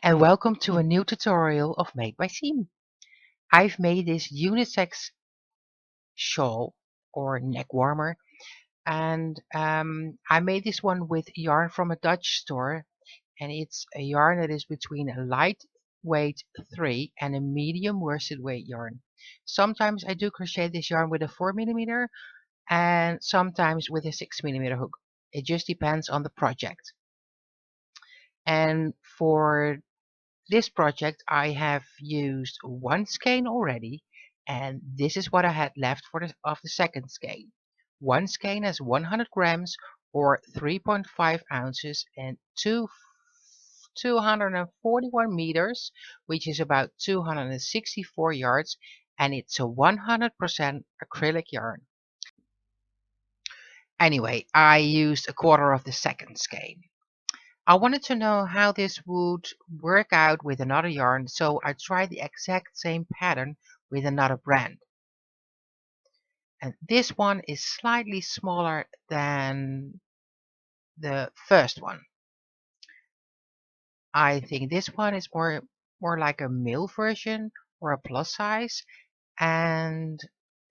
and welcome to a new tutorial of Made by Siem. I've made this unisex shawl or neck warmer, and I made this one with yarn from a Dutch store, and it's a yarn that is between a lightweight 3 and a medium worsted weight yarn. Sometimes I do crochet this yarn with a 4mm and sometimes with a 6mm hook. It just depends on the project. And for this project I have used one skein already, and this is what I had left of the second skein. One skein has 100 grams or 3.5 ounces and 241 meters, which is about 264 yards, and it's a 100% acrylic yarn. Anyway, I used a quarter of the second skein. I wanted to know how this would work out with another yarn, so I tried the exact same pattern with another brand. And this one is slightly smaller than the first one. I think this one is more like a male version or a plus size, and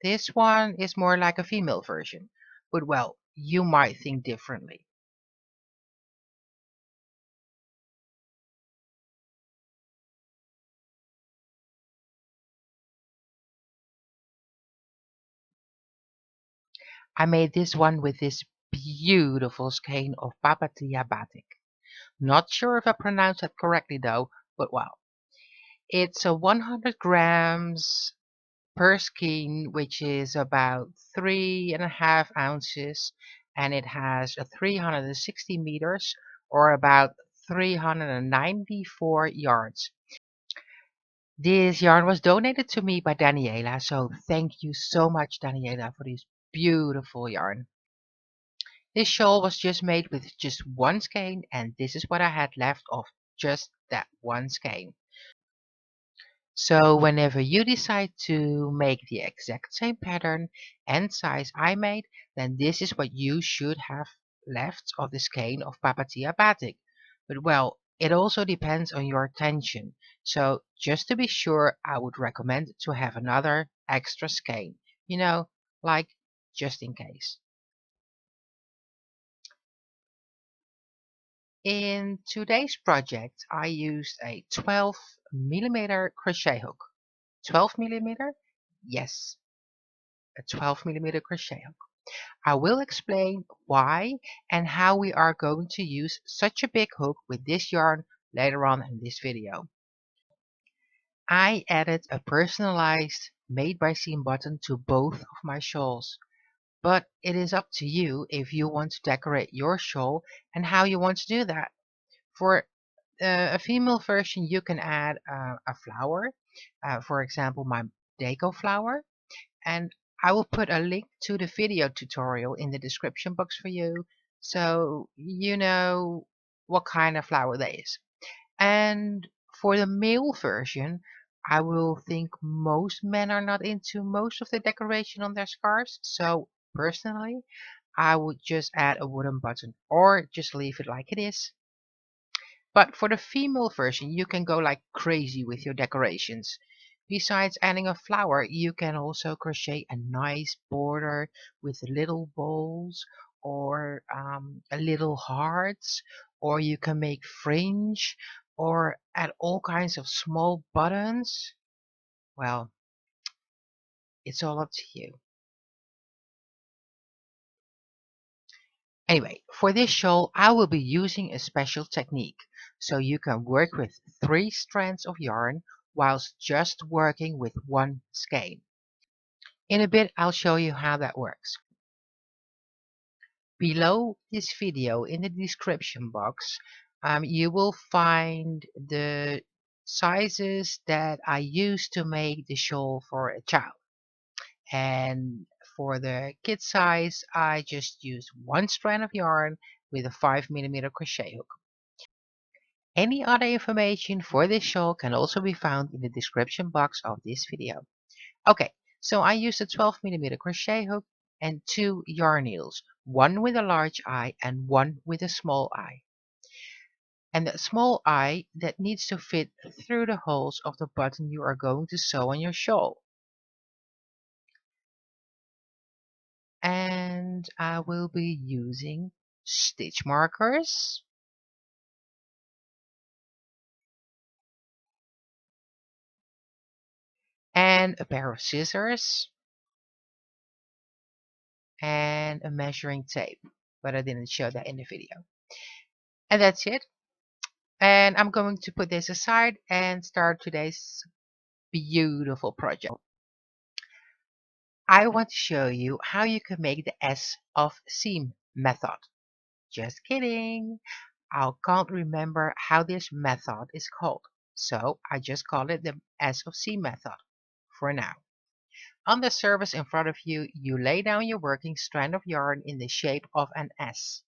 this one is more like a female version. But well, you might think differently. I made this one with this beautiful skein of Papatya Batik. Not sure if I pronounced that correctly though, but well. It's a 100 grams per skein, which is about 3.5 ounces, and it has a 360 meters or about 394 yards. This yarn was donated to me by Daniela, so thank you so much, Daniela, for this beautiful yarn. This shawl was just made with just one skein, and this is what I had left of just that one skein. So whenever you decide to make the exact same pattern and size I made, then this is what you should have left of the skein of Papatya Batik. But well, it also depends on your tension. So just to be sure, I would recommend to have another extra skein. You know, like just in case. In today's project, I used a 12mm crochet hook. 12mm? Yes, a 12mm crochet hook. I will explain why and how we are going to use such a big hook with this yarn later on in this video. I added a personalized Made by Siem button to both of my shawls, but it is up to you if you want to decorate your shawl and how you want to do that. For a female version, you can add a flower, for example, my deco flower, and I will put a link to the video tutorial in the description box for you, so you know what kind of flower that is. And for the male version, I will think most men are not into most of the decoration on their scarves, so personally, I would just add a wooden button or just leave it like it is. But for the female version, you can go like crazy with your decorations. Besides adding a flower, you can also crochet a nice border with little bowls or a little hearts, or you can make fringe or add all kinds of small buttons. Well, it's all up to you. Anyway, for this shawl, I will be using a special technique, so you can work with 3 strands of yarn whilst just working with one skein. In a bit, I'll show you how that works. Below this video in the description box, you will find the sizes that I used to make the shawl for a child. And for the kid size, I just used one strand of yarn with a 5mm crochet hook. Any other information for this shawl can also be found in the description box of this video. Okay, so I used a 12mm crochet hook and 2 yarn needles, one with a large eye and one with a small eye. and a small eye that needs to fit through the holes of the button you are going to sew on your shawl. And I will be using stitch markers and a pair of scissors and a measuring tape, but I didn't show that in the video. And that's it. And I'm going to put this aside and start today's beautiful project. I want to show you how you can make the S of Siem method. Just kidding. I can't remember how this method is called, so I just call it the S of Siem method for now. On the surface in front of you, you lay down your working strand of yarn in the shape of an S,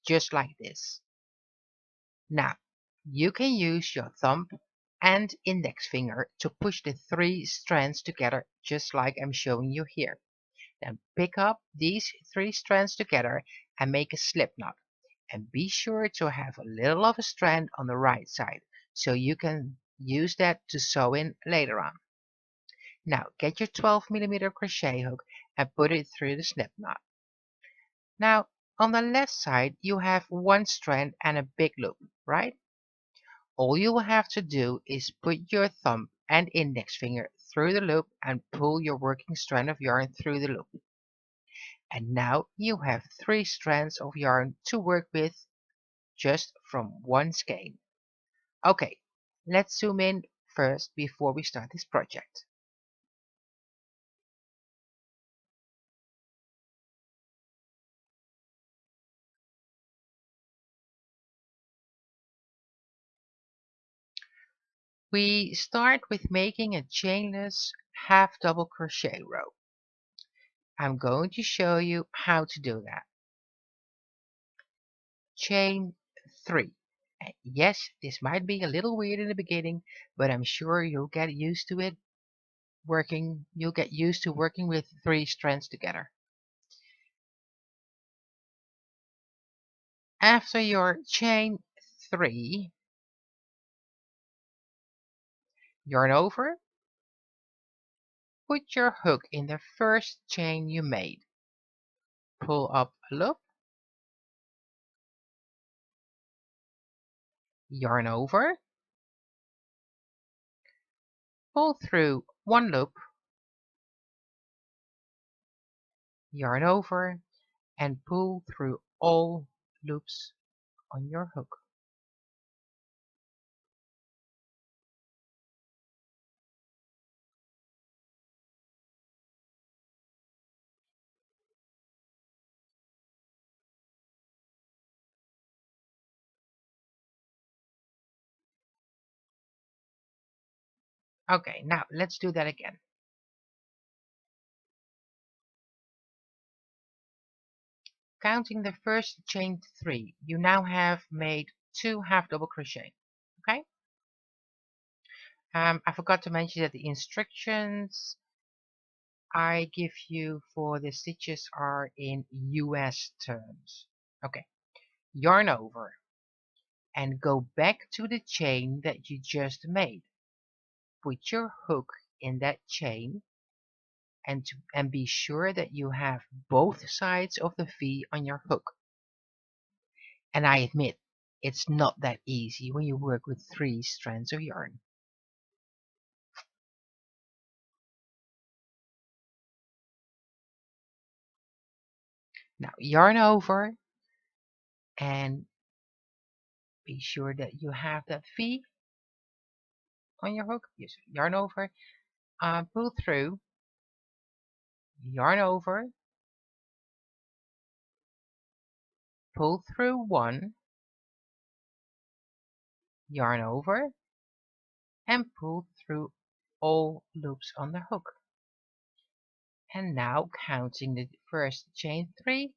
just like this. Now, you can use your thumb and index finger to push the 3 strands together, just like I'm showing you here. Then pick up these 3 strands together and make a slip knot. And be sure to have a little of a strand on the right side, so you can use that to sew in later on. Now get your 12mm crochet hook and put it through the slip knot. Now on the left side you have one strand and a big loop, right? All you will have to do is put your thumb and index finger through the loop and pull your working strand of yarn through the loop. And now you have 3 strands of yarn to work with just from one skein. Okay, let's zoom in first before we start this project. We start with making a chainless half double crochet row. I'm going to show you how to do that. Chain 3. And yes, this might be a little weird in the beginning, but I'm sure you'll get used to it you'll get used to working with 3 strands together. After your chain 3, yarn over, put your hook in the first chain you made. Pull up a loop, yarn over, pull through one loop, yarn over, and pull through all loops on your hook. Okay, now let's do that again. Counting the first chain 3, you now have made 2 half double crochet. Okay. I forgot to mention that the instructions I give you for the stitches are in US terms. Okay, yarn over and go back to the chain that you just made. Put your hook in that chain and be sure that you have both sides of the V on your hook. And I admit, it's not that easy when you work with 3 strands of yarn. Now yarn over and be sure that you have that V on your hook. Yes, yarn over, pull through, yarn over, pull through one, yarn over, and pull through all loops on the hook. And now counting the first chain 3,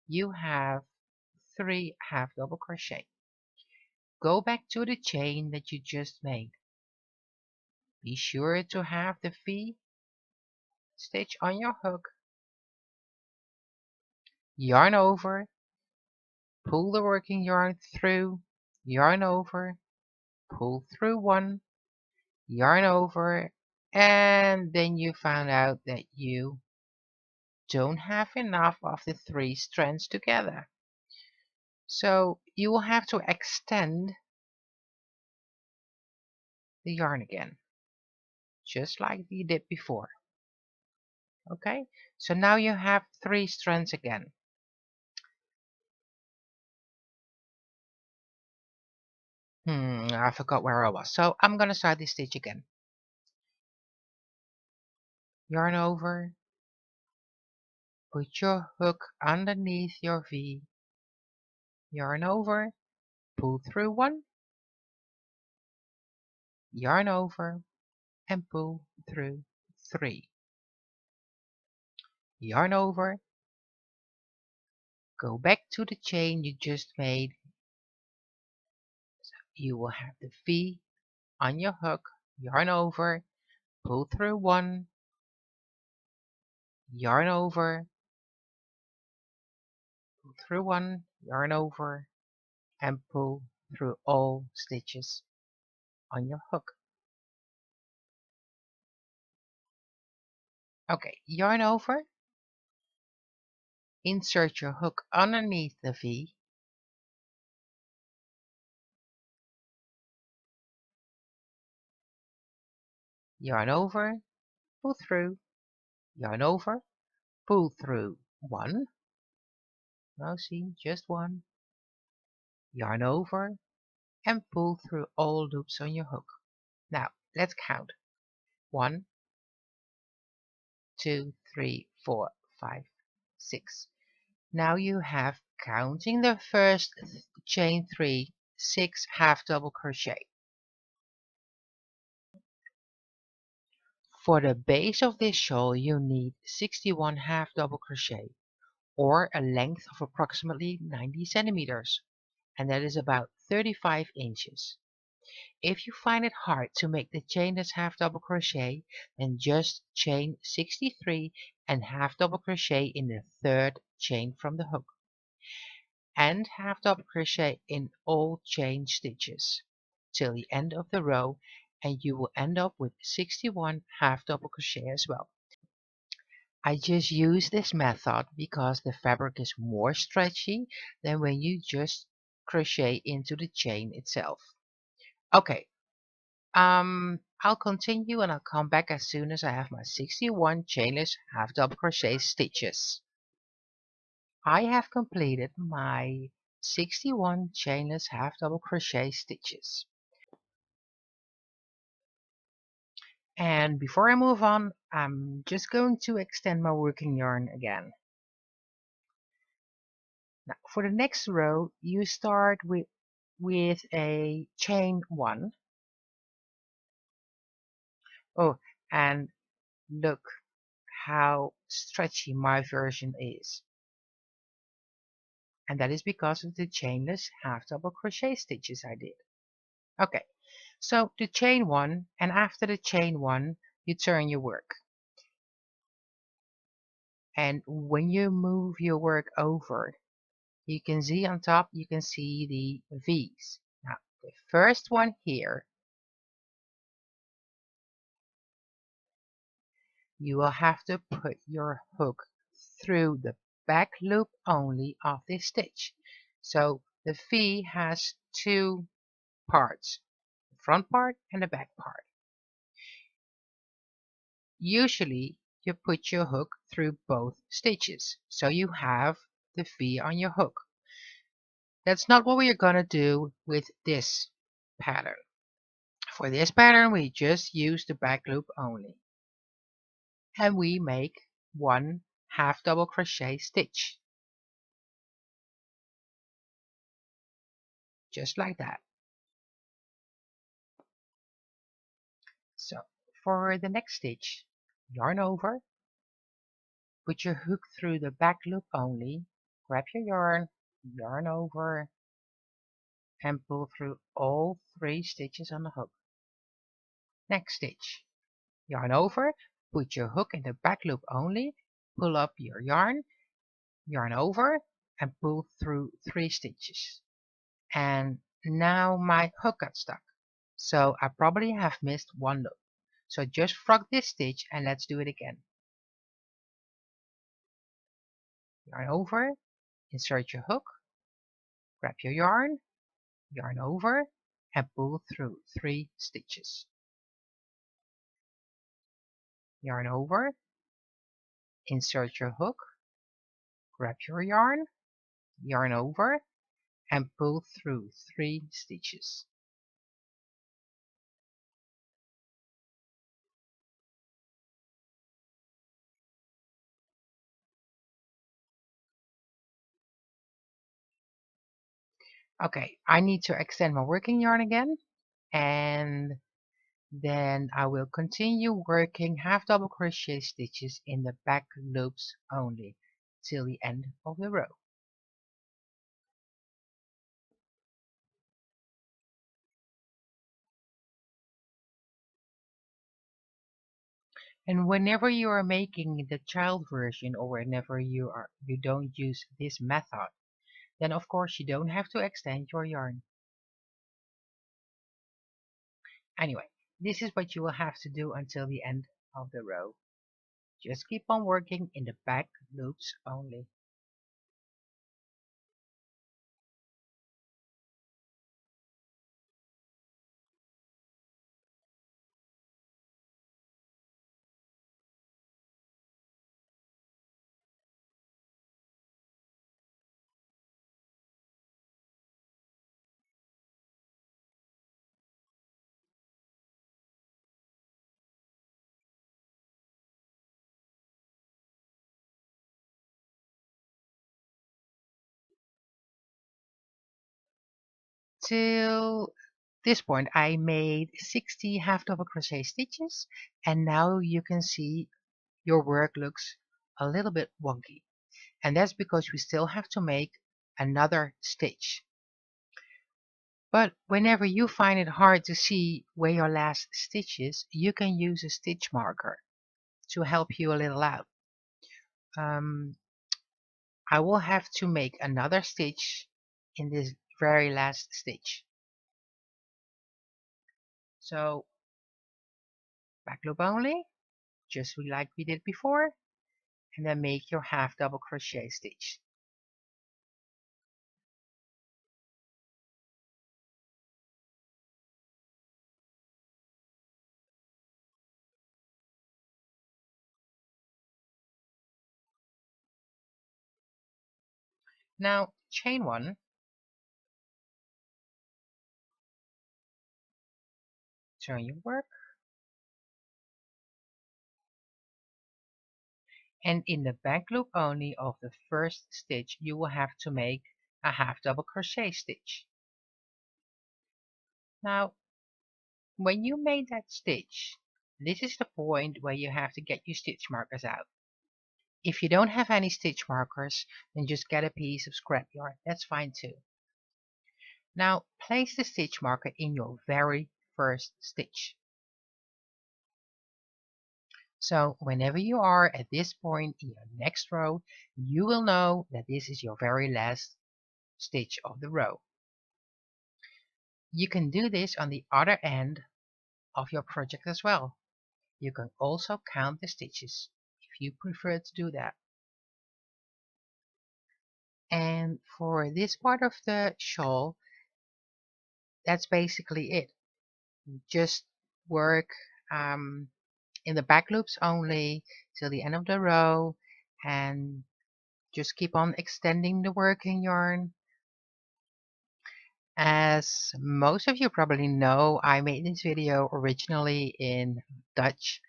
you have 3 half double crochet. Go back to the chain that you just made. Be sure to have the V stitch on your hook. Yarn over, pull the working yarn through yarn over, pull through one, yarn over, and then you found out that you don't have enough of the 3 strands together. So you will have to extend the yarn again, just like you did before. Okay, so now you have 3 strands again. I forgot where I was. So I'm gonna start this stitch again. Yarn over, put your hook underneath your V, yarn over, pull through one, yarn over, and pull through 3. Yarn over, go back to the chain you just made. You will have the V on your hook, yarn over, pull through one, yarn over, pull through one, yarn over, and pull through all stitches on your hook. Okay, yarn over, insert your hook underneath the V, yarn over, pull through, yarn over, pull through one, now see, just one, yarn over, and pull through all loops on your hook. Now, let's count. 1, 2, 3, 4, 5, 6. Now you have, counting the first chain 3, 6 half double crochet. For the base of this shawl you need 61 half double crochet, or a length of approximately 90 centimeters, and that is about 35 inches. If you find it hard to make the chainless half double crochet, then just chain 63 and half double crochet in the 3rd chain from the hook, and half double crochet in all chain stitches till the end of the row, and you will end up with 61 half double crochet as well. I just use this method because the fabric is more stretchy than when you just crochet into the chain itself. Okay, I'll continue and I'll come back as soon as I have my 61 chainless half double crochet stitches. I have completed my 61 chainless half double crochet stitches. And before I move on, I'm just going to extend my working yarn again. Now, for the next row, you start with a chain 1. Oh, and look how stretchy my version is. And that is because of the chainless half double crochet stitches I did. Okay, so the chain 1, and after the chain 1, you turn your work. And when you move your work over, you can see on top, you can see the V's. Now, the first one here, you will have to put your hook through the back loop only of this stitch. So the V has 2 parts, the front part and the back part. Usually you put your hook through both stitches, so you have the V on your hook. That's not what we're gonna do with this pattern. For this pattern we just use the back loop only, and we make 1 half double crochet stitch, just like that. So for the next stitch, yarn over, put your hook through the back loop only, grab your yarn, yarn over, and pull through all 3 stitches on the hook. Next stitch, yarn over, put your hook in the back loop only, pull up your yarn, yarn over, and pull through 3 stitches. And Now my hook got stuck, so I probably have missed one loop. So just frog this stitch and let's do it again. Yarn over, insert your hook, grab your yarn over, and pull through 3 stitches. Yarn over, insert your hook, grab your yarn over, and pull through 3 stitches. Okay, I need to extend my working yarn again, and then I will continue working half double crochet stitches in the back loops only till the end of the row. And whenever you are making the child version, or whenever you don't use this method, then of course you don't have to extend your yarn. Anyway, this is what you will have to do until the end of the row. Just keep on working in the back loops only. Till this point I made 60 half double crochet stitches, and now you can see your work looks a little bit wonky, and that's because we still have to make another stitch. But whenever you find it hard to see where your last stitch is, you can use a stitch marker to help you a little out. I will have to make another stitch in this very last stitch. So back loop only, just like we did before, and then make your half double crochet stitch. Now chain 1, turn your work, and in the back loop only of the first stitch you will have to make a half double crochet stitch. Now when you made that stitch, this is the point where you have to get your stitch markers out. If you don't have any stitch markers, then just get a piece of scrap yarn, that's fine too. Now place the stitch marker in your very first stitch. So whenever you are at this point in your next row, you will know that this is your very last stitch of the row. You can do this on the other end of your project as well. You can also count the stitches if you prefer to do that. And for this part of the shawl, that's basically it. Just work in the back loops only till the end of the row, and just keep on extending the working yarn. As most of you probably know, I made this video originally in Dutch,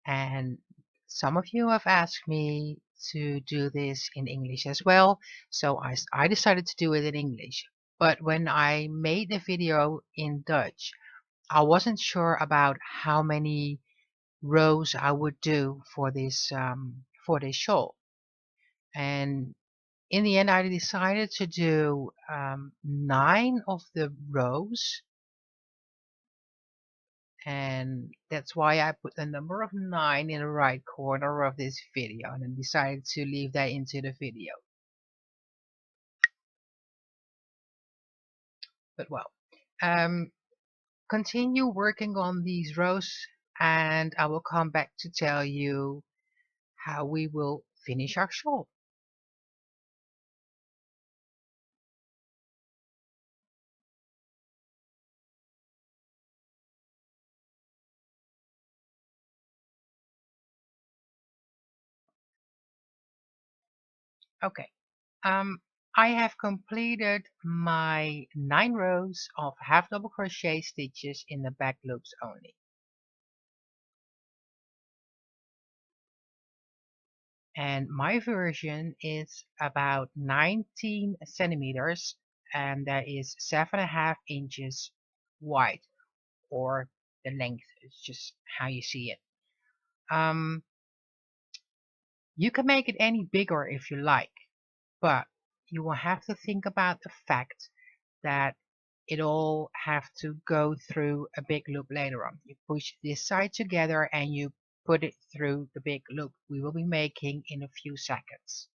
and some of you have asked me to do this in English as well, so I decided to do it in English. But when I made the video in Dutch, I wasn't sure about how many rows I would do for this shawl, and in the end I decided to do 9 of the rows, and that's why I put the number of 9 in the right corner of this video, and then decided to leave that into the video. But well, um, continue working on these rows and I will come back to tell you how we will finish our shawl. Okay, um, I have completed my 9 rows of half double crochet stitches in the back loops only. And my version is about 19 centimeters and that is 7.5 inches wide, or the length is just how you see it. You can make it any bigger if you like, but you will have to think about the fact that it all have to go through a big loop later on. You push this side together and you put it through the big loop we will be making in a few seconds.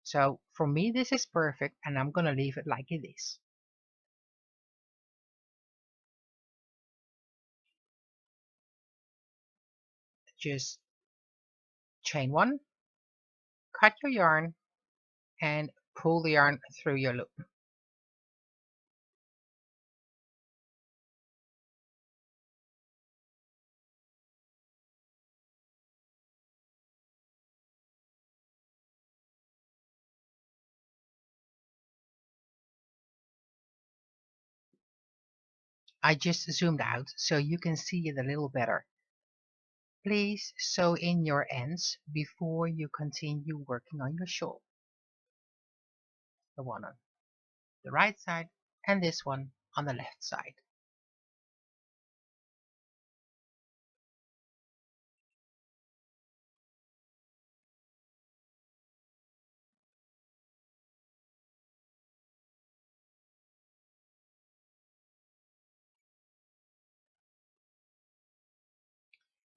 So for me this is perfect and I'm gonna leave it like it is. Just chain 1, cut your yarn and pull the yarn through your loop. I just zoomed out so you can see it a little better. Please sew in your ends before you continue working on your shawl. The one on the right side and this one on the left side.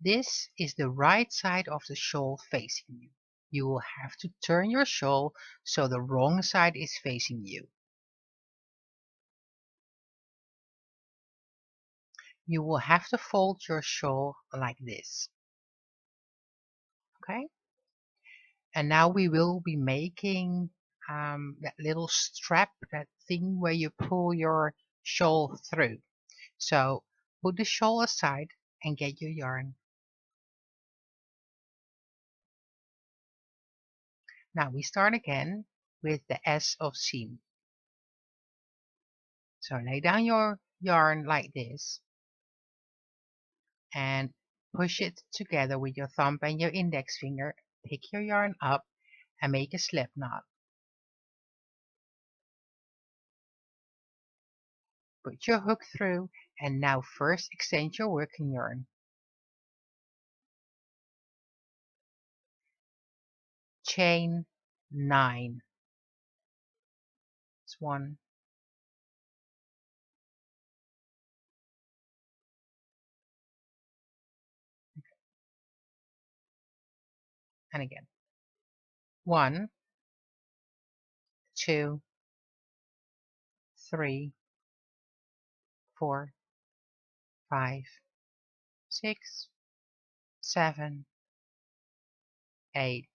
This is the right side of the shawl facing you. You will have to turn your shawl so the wrong side is facing you. You will have to fold your shawl like this. Okay? And now we will be making that little strap, that thing where you pull your shawl through. So put the shawl aside and get your yarn. Now we start again with the S of seam. So lay down your yarn like this and push it together with your thumb and your index finger. Pick your yarn up and make a slip knot. Put your hook through and now first extend your working yarn. Chain 9. It's 1, and again. 1, 2, 3, 4, 5, 6, 7, 8,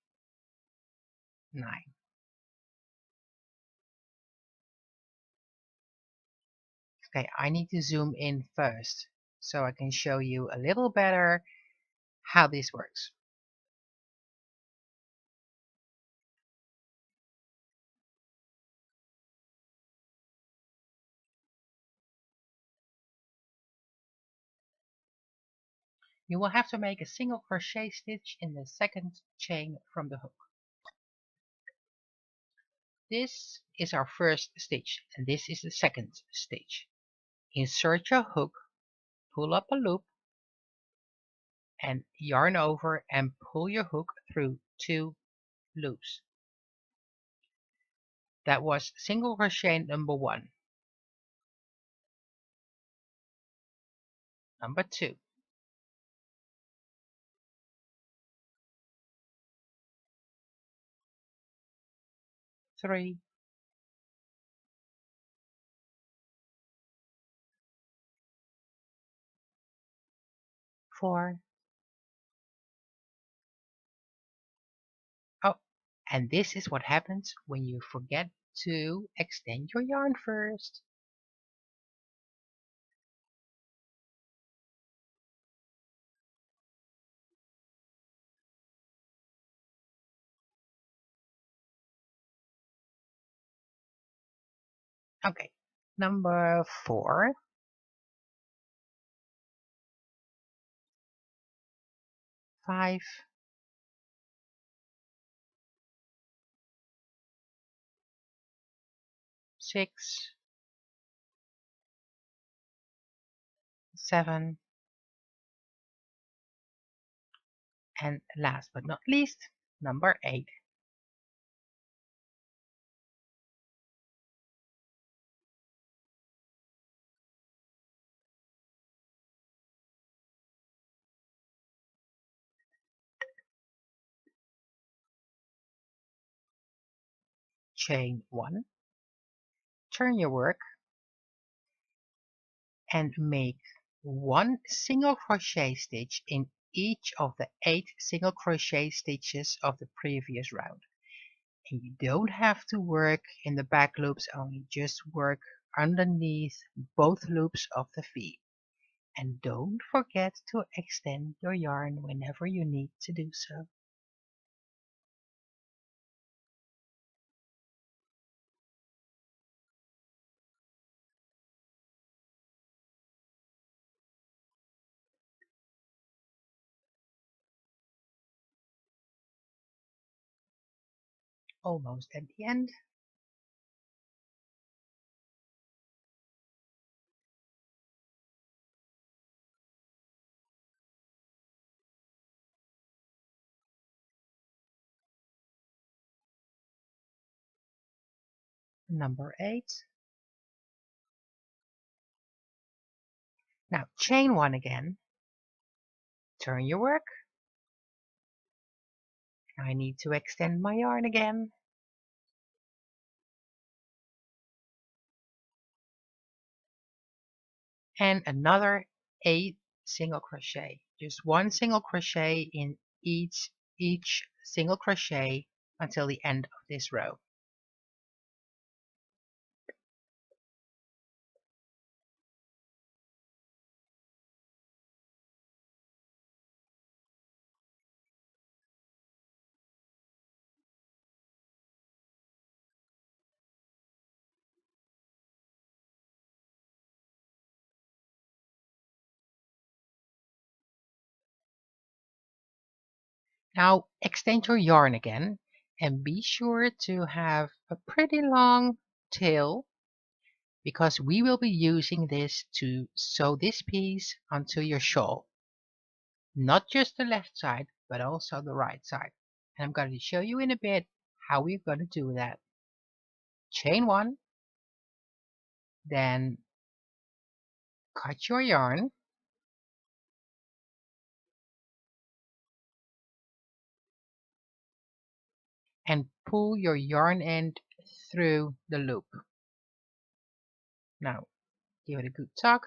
9. Okay, I need to zoom in first so I can show you a little better how this works. You will have to make a single crochet stitch in the second chain from the hook. This is our first stitch and this is the second stitch. Insert your hook, pull up a loop and yarn over and pull your hook through 2 loops. That was single crochet number 1. Number 2. 3, 4. Oh, and this is what happens when you forget to extend your yarn first. Okay, number 4, 5, 6, 7, and last but not least, number 8. Chain 1, turn your work, and make 1 single crochet stitch in each of the 8 single crochet stitches of the previous round. And you don't have to work in the back loops only, just work underneath both loops of the V. And don't forget to extend your yarn whenever you need to do so. Almost at the end. Number 8. Now chain 1 again, turn your work. I need to extend my yarn again. And another 8 single crochet. Just 1 single crochet in each single crochet until the end of this row. Now extend your yarn again and be sure to have a pretty long tail, because we will be using this to sew this piece onto your shawl. Not just the left side, but also the right side. And I'm going to show you in a bit how we're going to do that. Chain 1, then cut your yarn, and pull your yarn end through the loop. Now give it a good tug.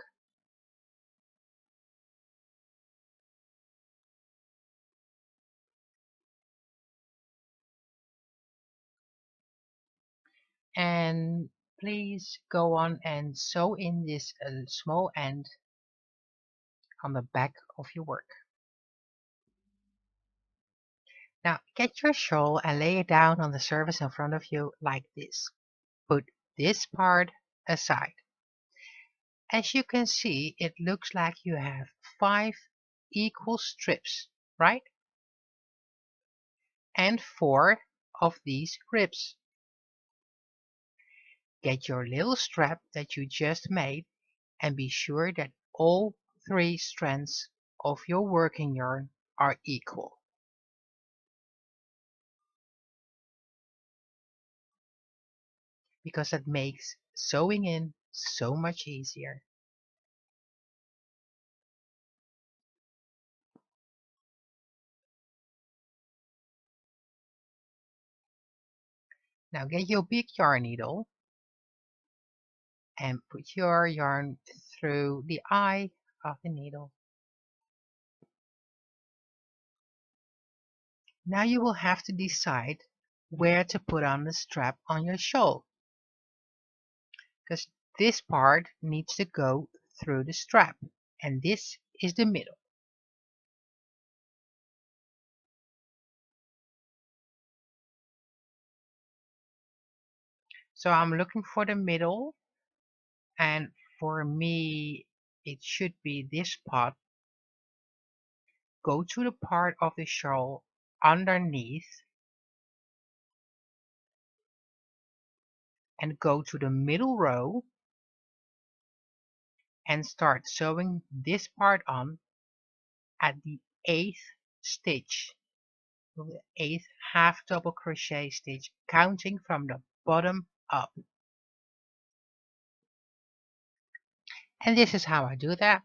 And please go on and sew in this small end on the back of your work. Now get your shawl and lay it down on the surface in front of you like this. Put this part aside. As you can see, it looks like you have 5 equal strips, right? And 4 of these ribs. Get your little strap that you just made and be sure that all 3 strands of your working yarn are equal. Because that makes sewing in so much easier. Now get your big yarn needle and put your yarn through the eye of the needle. Now you will have to decide where to put on the strap on your shawl, because this part needs to go through the strap, and this is the middle. So I'm looking for the middle, and for me it should be this part. Go to the part of the shawl underneath and go to the middle row and start sewing this part on at the 8th stitch, the 8th half double crochet stitch, counting from the bottom up. And this is how I do that.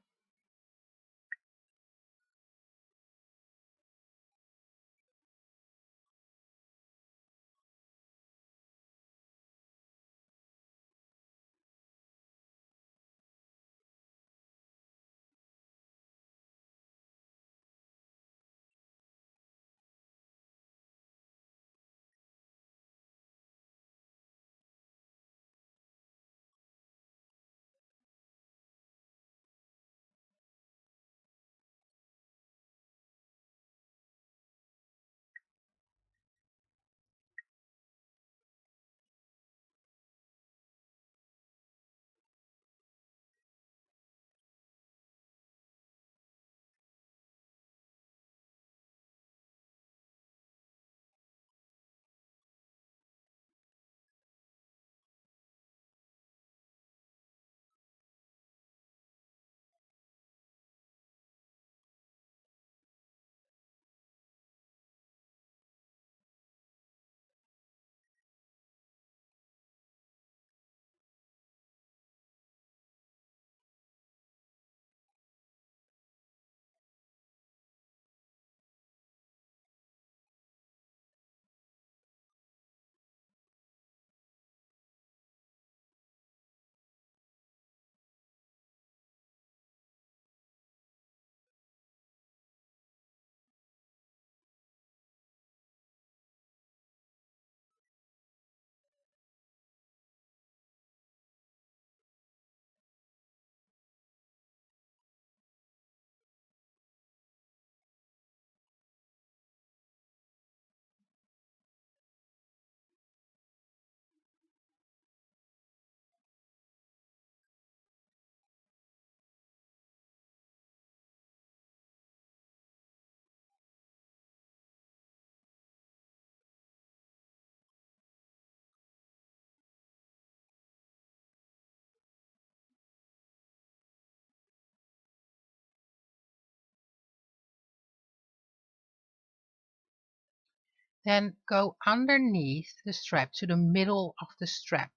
Then go underneath the strap to the middle of the strap.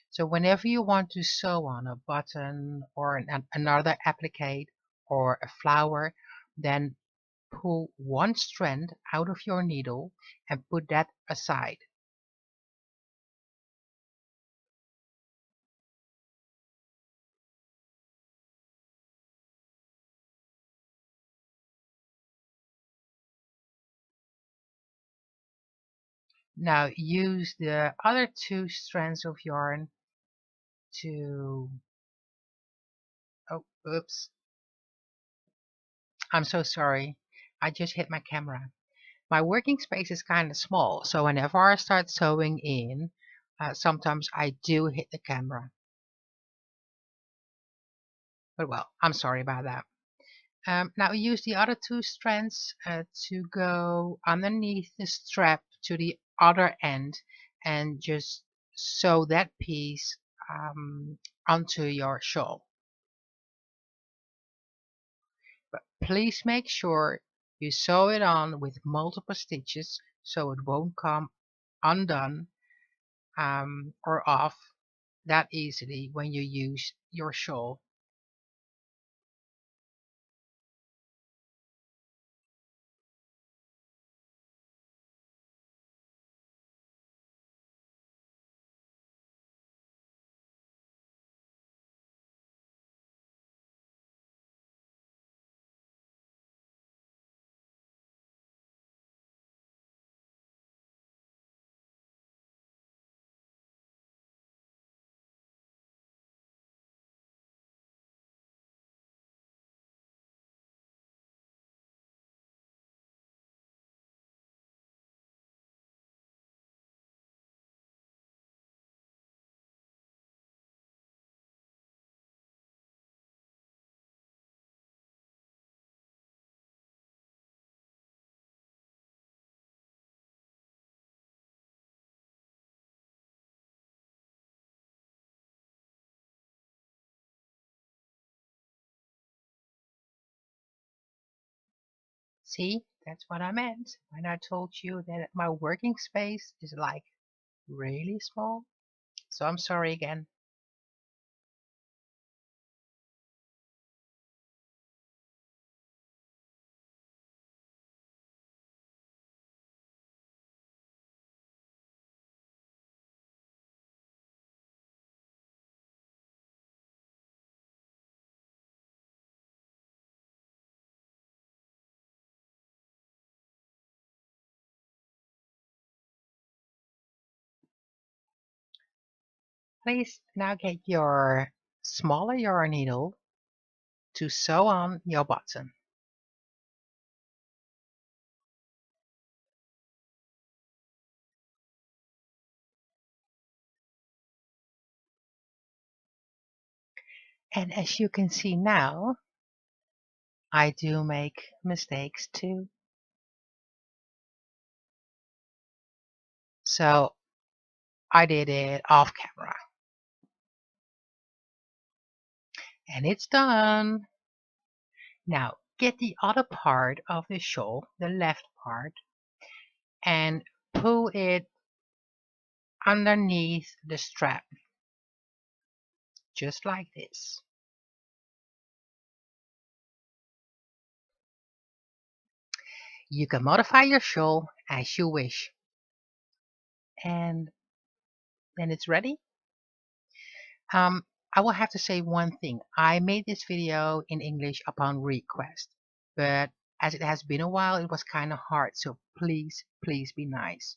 So whenever you want to sew on a button or another applique or a flower, then pull one strand out of your needle and put that aside. Now use the other two strands of yarn to, oh, oops, I'm so sorry. I just hit my camera. My working space is kind of small, so whenever I start sewing in, sometimes I do hit the camera. But well, I'm sorry about that. Now use the other two strands to go underneath the strap to the other end and just sew that piece onto your shawl. But please make sure you sew it on with multiple stitches so it won't come undone or off that easily when you use your shawl. See, that's what I meant when I told you that my working space is like really small. So I'm sorry again. Please now get your smaller yarn needle to sew on your button. And as you can see now, I do make mistakes too. So I did it off camera. And it's done. Now get the other part of the shawl, the left part, and pull it underneath the strap, just like this. You can modify your shawl as you wish. And then it's ready. I will have to say one thing. I made this video in English upon request, but as it has been a while, it was kind of hard, so please, please be nice.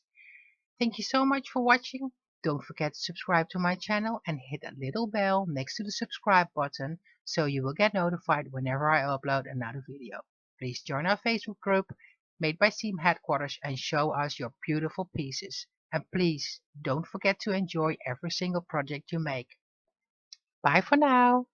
Thank you so much for watching. Don't forget to subscribe to my channel and hit that little bell next to the subscribe button so you will get notified whenever I upload another video. Please join our Facebook group, Made by Siem Headquarters, and show us your beautiful pieces. And please don't forget to enjoy every single project you make. Bye for now.